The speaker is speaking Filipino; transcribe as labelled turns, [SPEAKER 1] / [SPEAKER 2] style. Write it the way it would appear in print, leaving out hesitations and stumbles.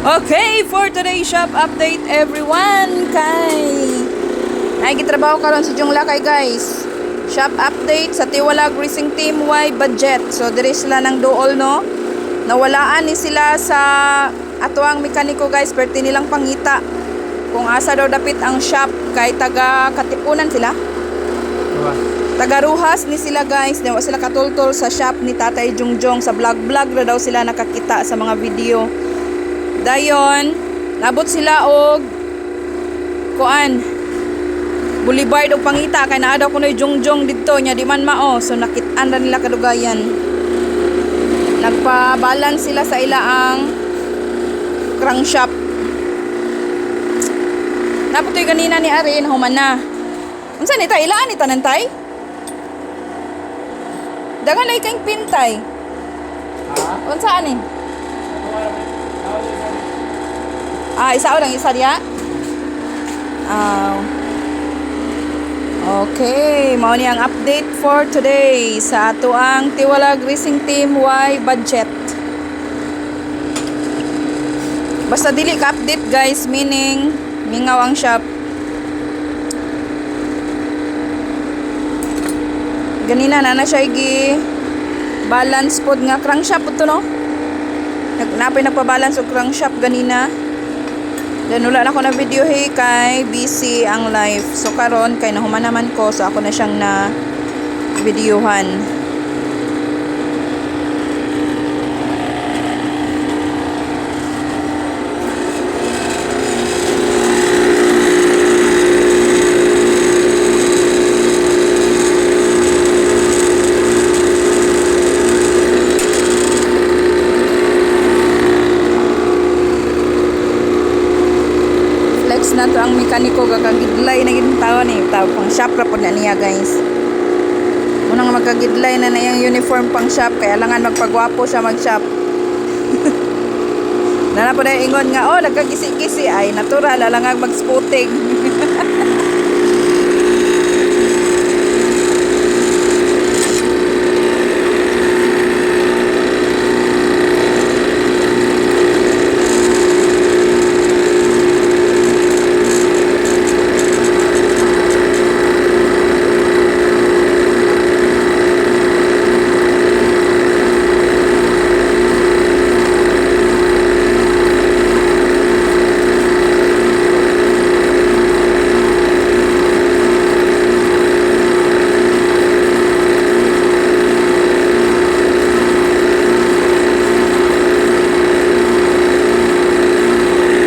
[SPEAKER 1] Okay, for today's shop update everyone, nagitrabaho karon sa Junglakay guys. Shop update sa Tiwalag Racing Team Y Budget. So diri sila nang duol no. Nawalaan ni sila sa atuang mekaniko guys, perti nilang pangita. Kung asa daw dapit ang shop kay taga Katipunan sila. Taga Ruhas ni sila guys. Daw sila katultol sa shop ni Tatay Jungjong, sa vlog na daw sila nakakita sa mga video. Dayon, nabot sila og kuan Boulevard og pangita kay naa daw kunoy Jungjong didto nya di man mao, so nakit-an ra nila kadugayan. Nagpa-balance sila sa ilaang crankshaft. Naputoy ganina ni Arin human na. Unsa ni ta ilaan ni tanan tay? Dagan ay kang pintay. Unsa ani? Isa orang isa dia. Okay, mao ni ang update for today sa ato ang Tiwalag Racing Team Y Budget. Basta dili ka update guys, meaning mingaw ang shop. Ganina na siya igi balance pod nga crankshaft to no. Napay nagpa-balance og crankshaft ganina. Dan wala na ako na video kay busy ang live. So karon kay nahuman naman ko, so ako na siyang na videohan. Na to ang mekaniko gagagidlay na gid taon ni tawag pang shop ra pod na niya guys. Unang magagidlay na yung uniform pang shop kaya langan magpagwapo siya mag shop. Nana po na ingon nga nagkagisi-gisi ay natural lang mag spotting.